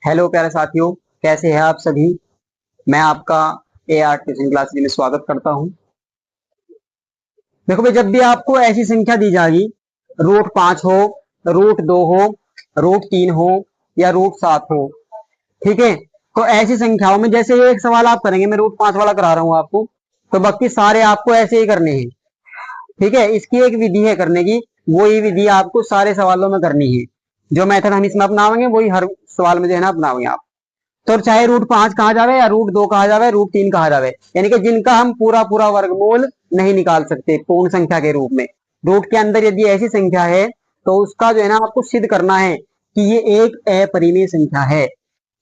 Hello प्यारे साथियों, कैसे हैं आप सभी। मैं आपका AR ट्यूशन क्लास में स्वागत करता हूं। देखो भाई, जब भी आपको ऐसी संख्या दी जाएगी, √5 हो, √2 हो, √3 हो या √7 हो, ठीक है। तो ऐसी संख्याओं में जैसे ये एक सवाल आप करेंगे, मैं √5 वाला करा रहा हूं आपको, तो बाकी सारे आपको ऐसे ही करने हैं, ठीक है। इसकी एक विधि है करने की, वही विधि आपको सारे सवालों में करनी है। जो मेथड हम इसमें अपनावेंगे वही हर सवाल में जो है ना अपनावेंगे आप। तो चाहे √5 कहा जावे या √2 कहा जावे, √3 कहा जावे, यानी कि जिनका हम पूरा पूरा वर्गमूल नहीं निकाल सकते पूर्ण संख्या के रूप में। रूट के अंदर यदि ऐसी संख्या है तो उसका जो है ना आपको सिद्ध करना है कि ये एक अपरिमेय संख्या है।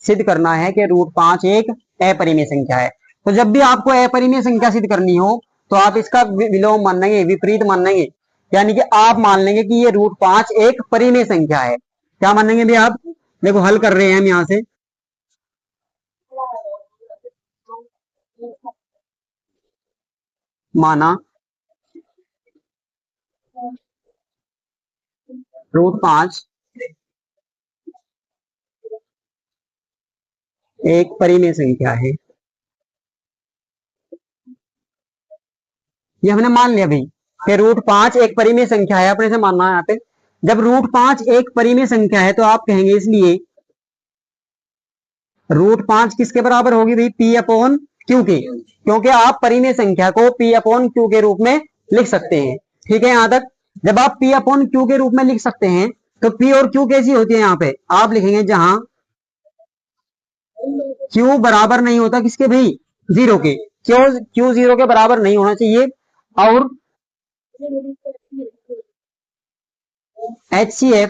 सिद्ध करना है कि √5 एक अपरिमेय संख्या है। तो जब भी आपको अपरिमेय संख्या सिद्ध करनी हो तो आप इसका विलोम मानेंगे, विपरीत मानेंगे, यानी कि आप मान लेंगे कि ये √5 एक परिमेय संख्या है। क्या मानेंगे भैया आप? देखो हल कर रहे हैं हम यहां से। माना √5 एक परिमेय संख्या है। ये हमने मान लिया भाई कि √5 एक परिमेय संख्या है, अपने से मानना है यहाँ पे। जब √5 एक परिमेय संख्या है तो आप कहेंगे इसलिए √5 किसके बराबर होगी भाई? P/Q के, क्योंकि आप परिमेय संख्या को P/Q के रूप में लिख सकते हैं। ठीक है यहां तक। जब आप P/Q के रूप में लिख सकते हैं तो P और Q कैसी होती है? यहाँ पे आप लिखेंगे जहां Q बराबर नहीं होता किसके भाई? 0 के। Q 0 के बराबर नहीं होना चाहिए। और HCF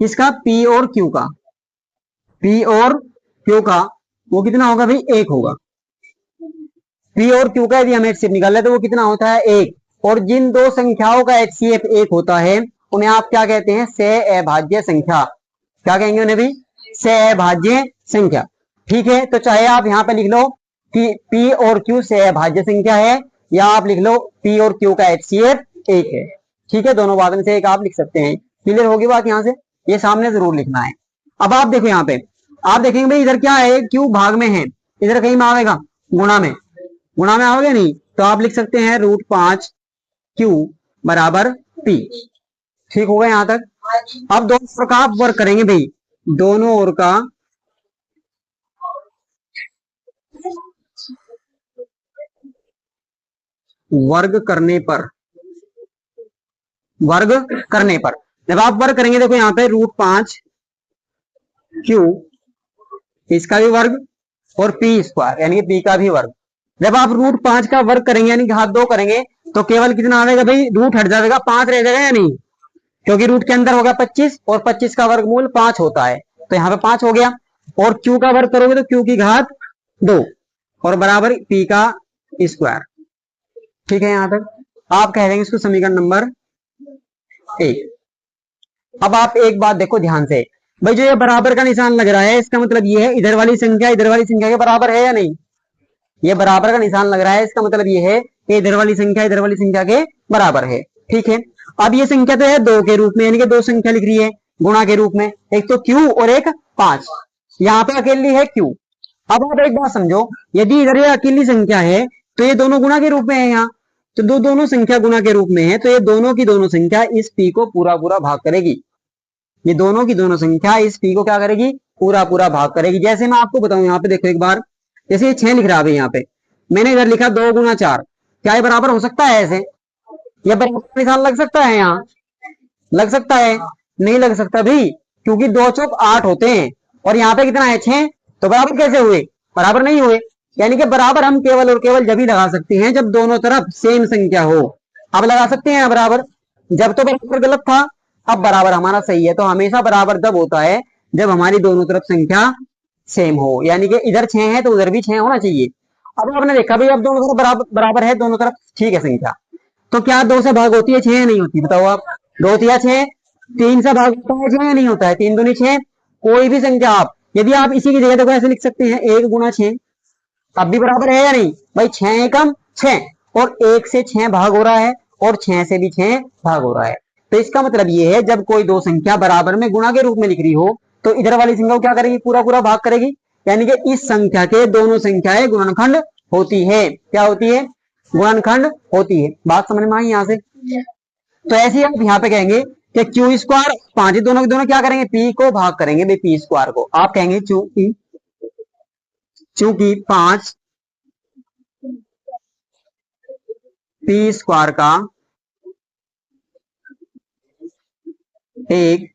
किसका? P और Q का। P और Q का वो कितना होगा भाई? 1 होगा। P और Q का यदि हम HCF निकाल ले तो वो कितना होता है? 1। और जिन दो संख्याओं का HCF 1 होता है उन्हें आप क्या कहते हैं? सहअभाज्य संख्या। क्या कहेंगे उन्हें भी? सहअभाज्य संख्या। ठीक है, तो चाहे आप यहाँ पे लिख लो कि P और Q सहअभाज्य संख्या है, या आप लिख लो P और Q का HCF 1 है। ठीक है, दोनों बात में से एक आप लिख सकते हैं। क्लियर होगी बात यहाँ से? ये सामने जरूर लिखना है। अब आप देखो यहाँ पे, आप देखेंगे भाई इधर क्या है? Q भाग में है, इधर कहीं में आएगा गुणा में। गुणा में आओगे नहीं तो आप लिख सकते हैं √5 Q बराबर P। ठीक होगा यहां तक। अब दोनों ओर का आप वर्क करेंगे भाई, दोनों ओर का वर्ग करने पर, वर्ग करने पर जब आप वर्ग करेंगे, देखो यहाँ पे √5 Q इसका भी वर्ग और P² यानी कि P का भी वर्ग। जब आप √5 का वर्ग करेंगे यानी कि हाथ 2 करेंगे तो केवल कितना आएगा भाई? रूट हट जाएगा, 5 रह जाएगा या नहीं? क्योंकि रूट के अंदर होगा 25 और 25 का वर्गमूल 5 होता है, तो यहाँ पे 5 हो गया। और Q का वर्ग करोगे तो Q की घात 2 और बराबर P का स्क्वायर। ठीक है यहां तक। आप कह देंगे इसको समीकरण नंबर 1। अब आप एक बात देखो ध्यान से भाई, जो ये बराबर का निशान लग रहा है इसका मतलब ये है इधर वाली संख्या इधर वाली संख्या के बराबर है या नहीं? ये बराबर का निशान लग रहा है, इसका मतलब ये है कि इधर वाली संख्या इधर वाली संख्या के बराबर है। ठीक है, अब ये संख्या तो है 2 के रूप में, यानी कि 2 संख्या लिख रही है गुणा के रूप में, एक तो Q और एक 5। यहाँ पे अकेली है Q। अब आप एक बात समझो, यदि इधर ये अकेली संख्या है तो ये दोनों गुणा के रूप में है यहाँ, तो दोनों संख्या गुणा के रूप में है, तो ये दोनों की दोनों संख्या इस P को पूरा पूरा भाग करेगी। ये दोनों की दोनों संख्या इस P को क्या करेगी? पूरा पूरा भाग करेगी। जैसे मैं आपको बताऊं, यहाँ पे देखो एक बार, जैसे ये 6 लिख रहा है यहाँ पे, मैंने इधर लिखा 2 गुना 4, क्या ये बराबर हो सकता है ऐसे? ये बराबर का निशान लग सकता है यहाँ? लग सकता है? नहीं लग सकता भाई, क्योंकि 2 चौक 8 होते हैं और यहाँ पे कितना है? 6। तो बराबर कैसे हुए? बराबर नहीं हुए। यानी कि बराबर हम केवल और केवल जब ही लगा सकते हैं जब दोनों तरफ सेम संख्या हो। अब लगा सकते हैं बराबर, जब तो बराबर गलत था, अब बराबर हमारा सही है। तो हमेशा बराबर तब होता है जब हमारी दोनों तरफ संख्या सेम हो, यानी कि इधर 6 है तो उधर भी 6 होना चाहिए। अब आपने देखा भाई, अब दोनों तरफ बराबर बराबर है, दोनों तरफ ठीक है संख्या, तो क्या 2 से भाग होती है 6 या नहीं होती? बताओ आप। 2 तिया 6, 3 से भाग होता है 6 या नहीं होता है? 3 दूनी 6। कोई भी संख्या आप यदि आप इसी की जगह देखो ऐसे लिख सकते हैं 1 गुना 6, अब भी बराबर है या नहीं भाई? 6 एकम 6 और 1 से 6 भाग हो रहा है और 6 से भी 6 भाग हो रहा है। तो इसका मतलब ये है जब कोई दो संख्या बराबर में गुणा के रूप में लिख रही हो तो इधर वाली संख्या को क्या करेगी, पूरा पूरा भाग करेगी, यानी कि इस संख्या के दोनों संख्याएं गुणनखंड होती है। क्या होती है, गुणनखंड होती है। बात समझ में आई यहाँ से। तो ऐसे ही आप यहाँ पे कहेंगे कि क्यू स्क्वायर 5 दोनों के दोनों क्या करेंगे, पी को भाग करेंगे भाई, पी स्क्वायर को आप कहेंगे चूंकि चूंकि 5 पी स्क्वायर का एक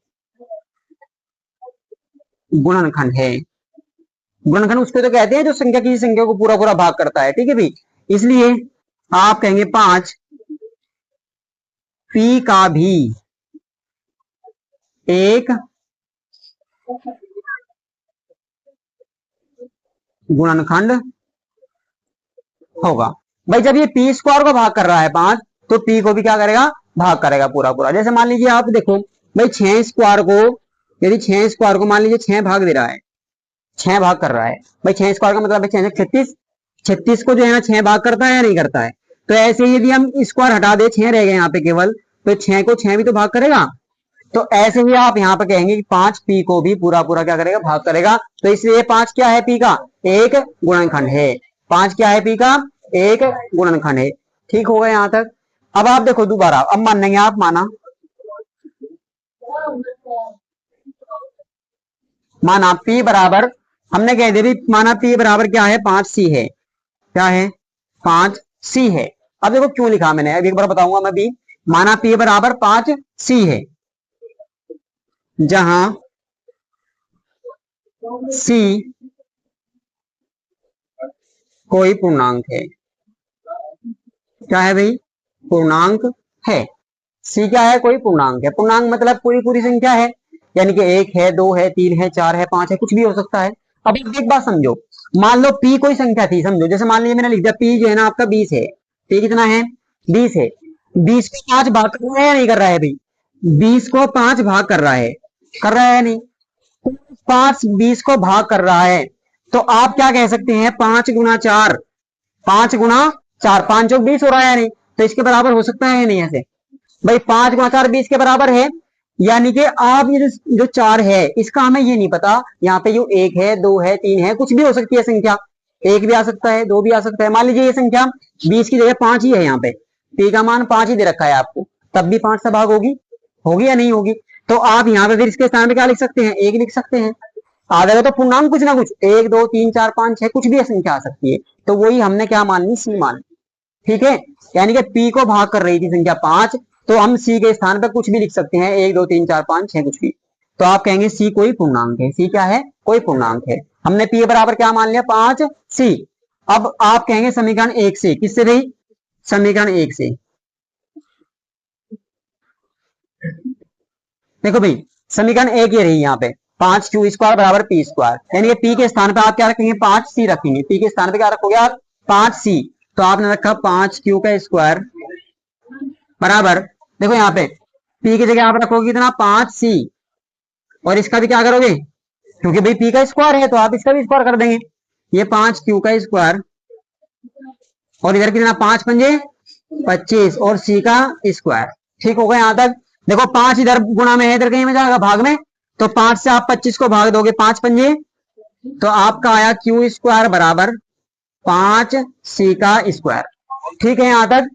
गुणनखंड है। गुणनखंड उसको तो कहते हैं जो संख्या किसी संख्या को पूरा पूरा भाग करता है, ठीक है भाई। इसलिए आप कहेंगे 5 पी का भी एक गुणनखंड होगा। भाई जब ये पी स्क्वायर को भाग कर रहा है 5, तो पी को भी क्या करेगा, भाग करेगा पूरा पूरा। जैसे मान लीजिए आप देखो भाई 6 स्क्वायर को, यदि 6 स्क्वायर को मान लीजिए 6 भाग दे रहा है, 6 भाग कर रहा है भाई, 6 स्क्वायर का मतलब है 36, 36 को जो है ना 6 भाग करता है या नहीं करता है। तो ऐसे ही यदि हम स्क्वायर हटा दे, 6 रह गए यहाँ पे केवल, तो 6 को 6 भी तो भाग करेगा। तो ऐसे ही आप यहाँ पे कहेंगे कि 5 पी को भी पूरा पूरा क्या करेगा, भाग करेगा। तो इसलिए 5 क्या है, पी का एक गुणनखंड है। 5 क्या है, पी का एक गुणनखंड है। ठीक होगा यहाँ तक। अब आप देखो दोबारा, अब मानेंगे आप, माना पी बराबर, हमने कह दिया माना पी बराबर क्या है, 5 सी है। क्या है, 5 सी है। अब देखो क्यों लिखा मैंने, अब एक बार बताऊंगा मैं भी। माना पी बराबर 5 सी है, जहां सी कोई पूर्णांक है। क्या है भाई, पूर्णांक है। सी क्या है, कोई पूर्णांक है। पूर्णांक मतलब पूरी पूरी संख्या है, यानी कि 1 है, 2 है, 3 है, 4 है, 5 है, कुछ भी हो सकता है। अब एक बात समझो, मान लो पी कोई संख्या थी, समझो जैसे मान लीजिए मैंने लिख दिया पी जो है ना आपका 20 है। पी कितना है, 20 है। 20 को 5 भाग कर रहा है या नहीं कर रहा है भाई, 20 को 5 भाग कर रहा है, कर रहा है या नहीं। 5 20 को भाग कर रहा है, तो आप क्या कह सकते हैं, 5 गुना 4, 5 गुना 4, 5 चौक 20 हो रहा है या नहीं। तो इसके बराबर हो सकता है या नहीं ऐसे भाई, 5 गुना 4 20 के बराबर है। यानी कि आप ये जो 4 है इसका हमें ये नहीं पता, यहाँ पे ये 1 है, 2 है, 3 है, कुछ भी हो सकती है संख्या। 1 भी आ सकता है, 2 भी आ सकता है। मान लीजिए ये संख्या 20 की जगह 5 ही है, यहाँ पे पी का मान 5 ही दे रखा है आपको, तब भी 5 से भाग होगी, होगी या नहीं होगी। तो आप यहाँ पे फिर इसके स्थान पे क्या लिख सकते हैं, 1 लिख सकते हैं। आ जाएगा तो पूर्णांक कुछ ना कुछ, 1 2 3 4 5 6 कुछ भी संख्या आ सकती है। तो वही हमने क्या मान ली, सी मान ली। ठीक है, यानी कि पी को भाग कर रही थी संख्या 5, तो हम सी के स्थान पर कुछ भी लिख सकते हैं, 1 2 3 4 5 6 कुछ भी। तो आप कहेंगे सी कोई पूर्णांक है। सी क्या है, कोई पूर्णांक है। हमने पी बराबर क्या मान लिया, 5 सी। अब आप कहेंगे समीकरण 1 से, किससे भाई, समीकरण 1 से। देखो भाई समीकरण 1 ये रही यहाँ पे, 5 क्यू स्क्वायर बराबर पी स्क्वायर, यानी कि पी के स्थान पे आप क्या रखेंगे, 5 सी रखेंगे। पी के स्थान पे क्या रखोगे आप, 5 सी। तो आपने रखा 5 क्यू का स्क्वायर बराबर, देखो यहाँ पे पी की जगह आप रखोगे कितना, 5 सी। और इसका भी क्या करोगे, क्योंकि भाई पी का स्क्वायर है तो आप इसका भी स्क्वायर कर देंगे। ये 5 क्यू का स्क्वायर, और इधर कितना, 5 पंजे 25, और सी का स्क्वायर। ठीक होगा यहाँ तक। देखो 5 इधर गुणा में है, इधर कहीं में जाएगा भाग में, तो 5 से आप 25 को भाग दोगे, 5 पंजे, तो आपका आया क्यू स्क्वायर बराबर 5 सी का स्क्वायर। ठीक है यहाँ तक।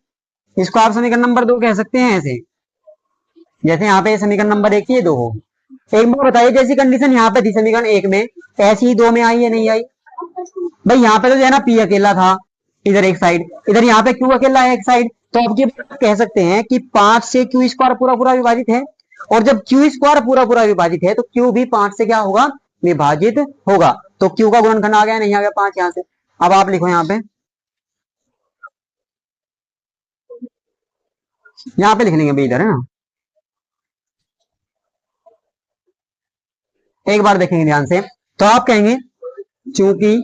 इसको आप समीकरण नंबर 2 कह सकते हैं ऐसे, जैसे यहाँ पे समीकरण नंबर 1 ये 2 हो। एक बार बताइए, जैसी कंडीशन यहाँ पे थी समीकरण 1 में, ऐसी ही 2 में आई या नहीं आई। भाई यहाँ पे तो जो है ना पी अकेला था इधर एक साइड, इधर यहाँ पे क्यू अकेला है एक साइड। तो अब ये कह सकते हैं कि 5 से क्यू स्क्वायर पूरा पूरा विभाजित है, और जब क्यू स्क्वायर पूरा पूरा विभाजित है तो क्यू भी 5 से क्या होगा, विभाजित होगा। तो क्यू का गुणनखंड आ गया, नहीं आ गया 5 यहाँ से। अब आप लिखो यहाँ पे लिख लेंगे भाई, इधर है ना, एक बार देखेंगे ध्यान से। तो आप कहेंगे चूंकि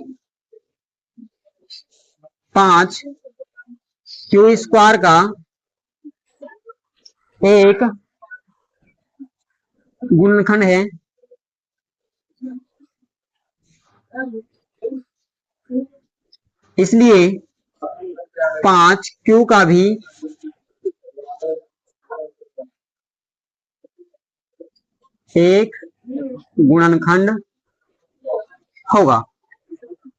5 क्यू स्क्वायर का एक गुणनखंड है, इसलिए 5 क्यू का भी एक गुणनखंड होगा।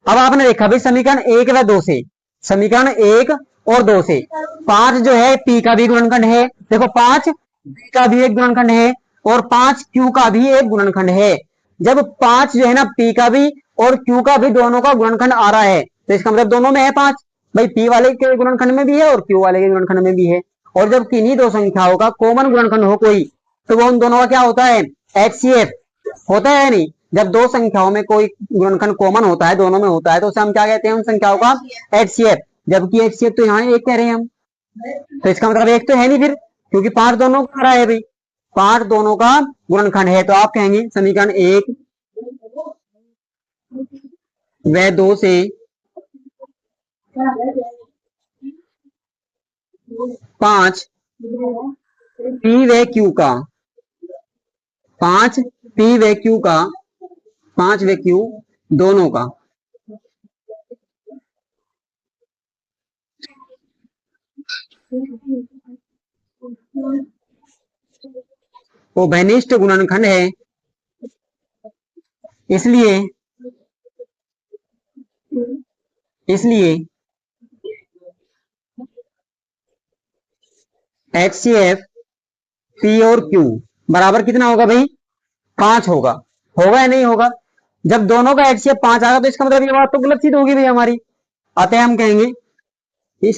अब आपने देखा भाई समीकरण 1 व 2 से, समीकरण 1 और 2 से 5 जो है पी का भी गुणनखंड है, देखो 5 पी का भी एक गुणनखंड है और 5 क्यू का भी एक गुणनखंड है। जब 5 जो है ना पी का भी और क्यू का भी दोनों का गुणनखंड आ रहा है तो इसका मतलब दोनों में है 5, भाई पी वाले के गुणनखंड में भी है और क्यू वाले के गुणनखंड में भी है। और जब किन्हीं दो संख्याओं का कॉमन गुणनखंड हो कोई, तो वो उन दोनों का क्या होता है, HCF होता है नहीं। जब दो संख्याओं में कोई गुणनखंड कॉमन होता है, दोनों में होता है, तो उसे हम क्या कहते हैं, उन संख्याओं का HCF। जबकि HCF तो यहाँ एक कह रहे हैं हम, तो इसका मतलब एक तो है नहीं फिर, क्योंकि 5 दोनों का रहा है भाई, 5 दोनों का गुणनखंड है। तो आप कहेंगे समीकरण 1 व 2 से 5 पी व क्यू का, 5 पी व क्यू का, 5 व क्यू दोनों का उभयनिष्ठ गुणनखंड है, इसलिए HCF पी और क्यू बराबर कितना होगा भाई, 5 होगा। होगा या नहीं होगा? जब दोनों का HCF 5 आएगा तो इसका मतलब ये बात तो गलत सिद्ध होगी भाई हमारी। अतः हम कहेंगे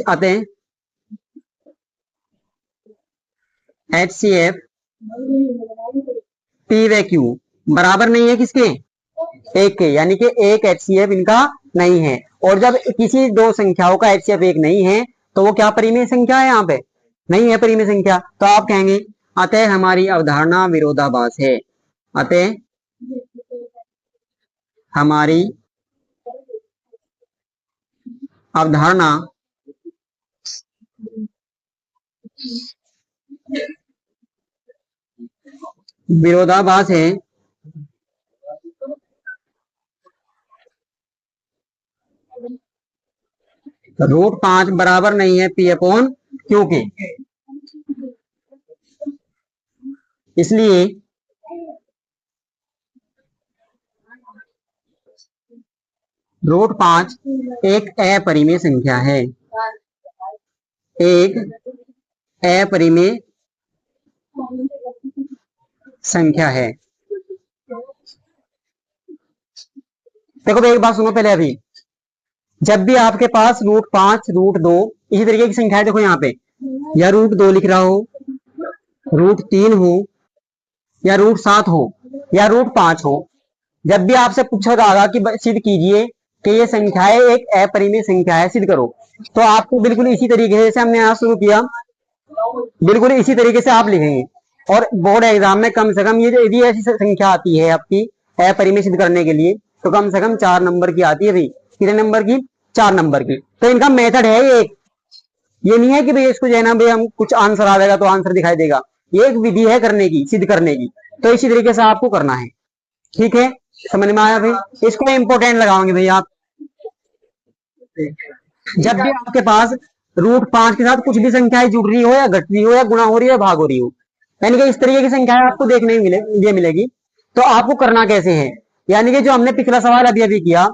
अतः HCF पी व क्यू बराबर नहीं है किसके, एक के, यानी कि एक HCF इनका नहीं है। और जब किसी दो संख्याओं का HCF एक नहीं है तो वो क्या परिमेय संख्या है, यहाँ पे नहीं है परिमेय संख्या। तो आप कहेंगे अतः हमारी अवधारणा विरोधाभास है, अतः हमारी अवधारणा विरोधाभास है। √5 बराबर नहीं है P अपॉन क्यू के, इसलिए √5 एक अपरिमेय संख्या है, एक अपरिमेय संख्या है। देखो एक बात सुनो पहले, अभी जब भी आपके पास √5 √2 इसी तरीके की संख्या है, देखो यहाँ पे या √2 लिख रहा हो, √3 हो या √7 हो या √5 हो, जब भी आपसे पूछा जाएगा कि सिद्ध कीजिए कि ये संख्याएं एक अपरिमेय संख्या है, सिद्ध करो, तो आपको बिल्कुल इसी तरीके से जैसे हमने यहाँ शुरू किया, बिल्कुल इसी तरीके से आप लिखेंगे। और बोर्ड एग्जाम में कम से कम ये यदि ऐसी संख्या आती है आपकी अपरिमेय सिद्ध करने के लिए, तो कम से कम 4 नंबर की आती है भाई। कितने नंबर की, 4 नंबर की। तो इनका मेथड है ये, ये नहीं है कि भाई इसको जो है ना भाई हम कुछ आंसर आ जाएगा तो आंसर दिखाई देगा, ये एक विधि है करने की, सिद्ध करने की। तो इसी तरीके से आपको करना है, ठीक है, समझ में आया भाई? इसको इंपोर्टेंट लगाओगे भाई आप। जब भी आपके पास √5 के साथ कुछ भी संख्याएं जुड़ रही हो या घट रही हो या गुणा हो रही हो, भाग हो रही हो, यानी कि इस तरीके की संख्याएं आपको देखने ये मिलेगी, तो आपको करना कैसे है, यानी कि जो हमने पिछला सवाल अभी अभी किया,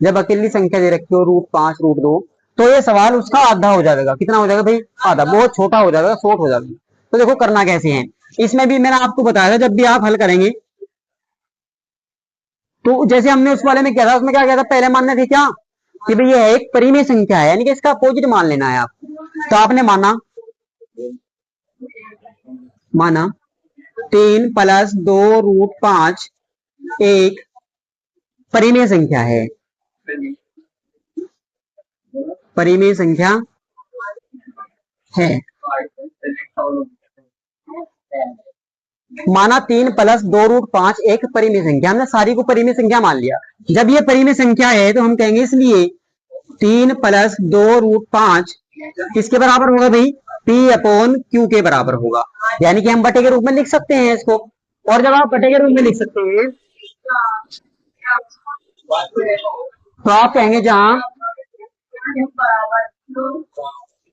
जब अकेली संख्या दे रखी हो √5 √2, तो ये सवाल उसका आधा हो जाएगा। कितना हो जाएगा भाई, आधा, बहुत छोटा हो जाएगा, शॉर्ट हो जाएगा। तो देखो करना कैसे है, इसमें भी मैंने आपको बताया था, जब भी आप हल करेंगे तो जैसे हमने उस वाले में किया था, उसमें क्या किया था, पहले मानने थे क्या कि भाई ये एक परिमेय संख्या है, यानी कि इसका अपोजिट मान लेना है आप। तो आपने माना 3 + 2 √5 एक परिमेय संख्या है, परिमेय संख्या है। माना 3 + 2 √5 एक परिमेय संख्या, हमने सारी को परिमेय संख्या मान लिया। जब ये परिमेय संख्या है तो हम कहेंगे इसलिए 3 + 2 √5 किसके बराबर होगा भाई, P अपॉन Q के बराबर होगा। यानी कि हम बटे के रूप में लिख सकते हैं इसको। और जब आप बटे के रूप में लिख सकते हैं तो आप कहेंगे जहां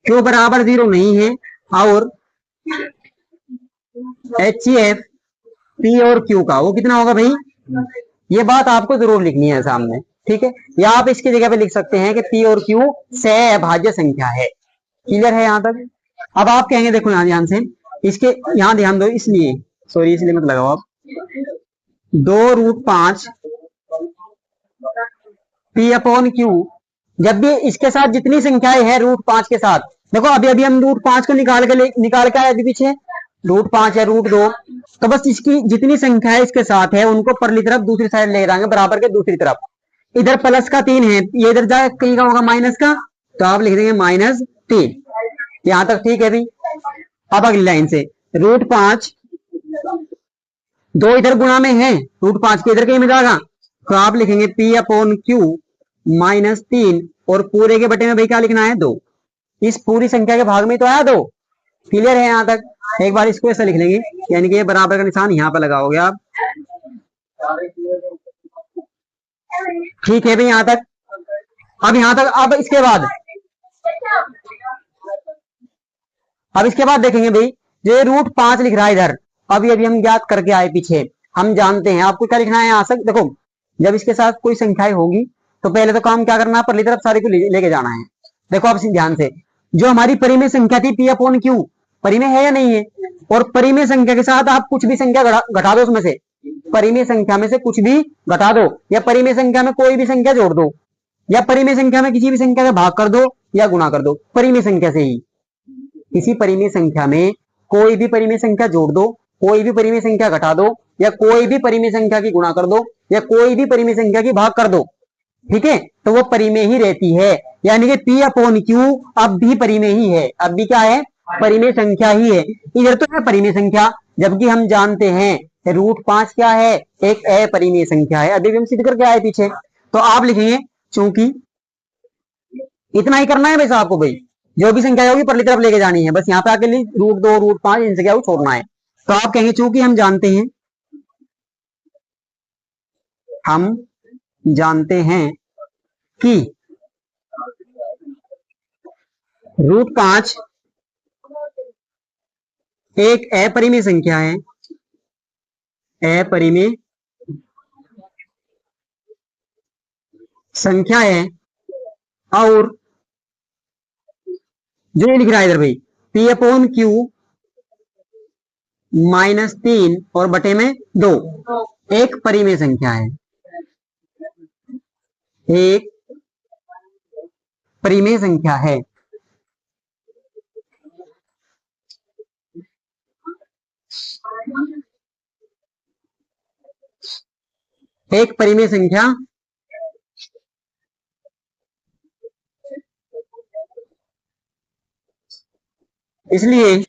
Q बराबर 0 नहीं है और HCF पी और क्यू का, वो कितना होगा भाई? ये बात आपको जरूर लिखनी है सामने, ठीक है। या आप इसकी जगह पे लिख सकते हैं कि पी और क्यू सहअभाज्य संख्या है। क्लियर है यहाँ तक? अब आप कहेंगे, देखो यहाँ ध्यान से, इसके यहाँ ध्यान दो, इसलिए सॉरी इसलिए मत लगाओ आप, 2√5 पी अपॉन क्यू, जब भी इसके साथ जितनी संख्याएं हैं √5 के साथ, देखो अभी अभी हम √5 को निकाल के आए अभी पीछे, √5 या √2, तो बस इसकी जितनी संख्याएं इसके साथ है उनको परली तरफ दूसरी साइड ले जाएंगे, बराबर के दूसरी तरफ। इधर प्लस का 3 है, ये इधर जाए कहीं का होगा माइनस का, तो आप लिख देंगे -3। यहां तक ठीक है भाई। अब अगली लाइन से √5, 2 इधर गुणा में है, √5 के इधर कहीं में जाएगा, तो आप लिखेंगे P अपॉन Q -3, और पूरे के बटे में भाई क्या लिखना है? 2। इस पूरी संख्या के भाग में तो आया 2। क्लियर है यहाँ तक? एक बार इसको ऐसा लिख लेंगे, यानी कि ये बराबर का निशान यहाँ पे लगाओगे आप, ठीक है भाई यहाँ तक? अब यहाँ तक, अब इसके बाद देखेंगे भाई, जो √5 लिख रहा है इधर, अभी अभी हम ज्ञात करके आए पीछे, हम जानते हैं आपको क्या लिखना है यहाँ से। देखो जब इसके साथ कोई संख्याएं होगी तो पहले तो काम क्या करना है, परली तरफ सारी को लेके जाना है। देखो आप ध्यान से, जो हमारी परिमेय संख्या थी P अपॉन Q, परिमेय है या नहीं है? और परिमेय संख्या के साथ आप कुछ भी संख्या घटा दो, उसमें से परिमेय संख्या में से कुछ भी घटा दो, या परिमेय संख्या में कोई भी संख्या जोड़ दो, या परिमेय संख्या में किसी भी संख्या का भाग कर दो या गुणा कर दो, परिमेय संख्या से ही। किसी परिमेय संख्या में कोई भी परिमेय संख्या जोड़ दो, कोई भी परिमेय संख्या घटा दो, या कोई भी परिमेय संख्या की गुणा कर दो, या कोई भी परिमेय संख्या की भाग कर दो, ठीक है, तो वो परिमेय ही रहती है। यानी कि P अपॉन Q अब भी परिमेय ही है, अब भी क्या है? परिमेय संख्या ही है। इधर तो है परिमेय संख्या, जबकि हम जानते हैं √5 क्या है? एक अपरिमेय संख्या है, अभी भी हम सिद्ध करके आए पीछे। तो आप लिखेंगे, चूंकि इतना ही करना है वैसा आपको भाई, जो भी संख्या होगी परली तरफ लेके जानी है, बस यहाँ पे आके √2 √5 इन संख्या को छोड़ना है। तो आप कहेंगे, चूंकि हम जानते हैं कि √5 एक अपरिमेय संख्या है, अपरिमेय संख्या है, और जो ये लिख रहा है इधर भाई P अपॉन Q -3 और बटे में 2 एक परिमेय संख्या है, एक परिमेय संख्या है। एक परिमेय संख्या इसलिए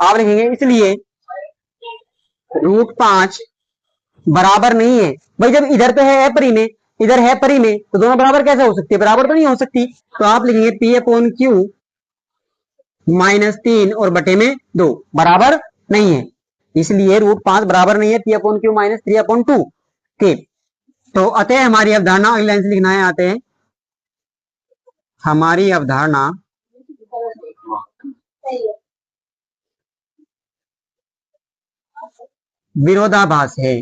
आप लिखेंगे, इसलिए √5 बराबर नहीं है भाई, जब इधर तो है परिमेय, इधर है परिमेय, तो दोनों बराबर कैसे हो सकती है? बराबर तो नहीं हो सकती। तो आप लिखेंगे P अपॉन Q -3 और बटे में 2 बराबर नहीं है, इसलिए √5 बराबर नहीं है P अपॉन Q -3 अपॉन 2 के। तो अतः हमारी अवधारणा, अगली लाइन से लिखना है, आते हैं हमारी अवधारणा विरोधाभास है,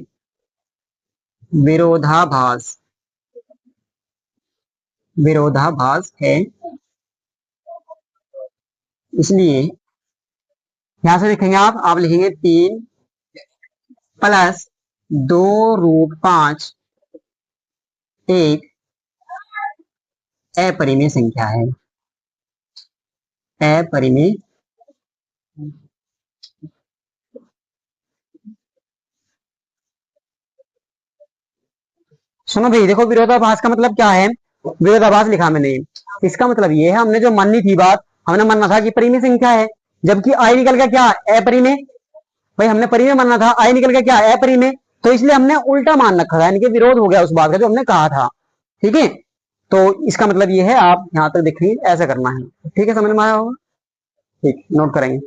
विरोधाभास है। इसलिए यहां से लिखेंगे आप लिखेंगे 3 + 2√5 एक अपरिमेय संख्या है, अपरिमेय सुनो भाई, देखो विरोधाभास का मतलब क्या है? विरोधाभास लिखा मैंने, इसका मतलब ये है, हमने जो माननी थी बात, हमने मानना था कि परिमेय संख्या है, जबकि आई निकल गया क्या? अपरिमेय। भाई हमने परिमेय मानना था, आई निकल गया क्या? अपरिमेय। तो इसलिए हमने उल्टा मान रखा था, यानी कि विरोध हो गया उस बात का जो हमने कहा था, ठीक है। तो इसका मतलब ये है, आप यहां तक देखिए, ऐसा करना है, ठीक है, समझ में आया होगा? ठीक, नोट करेंगे।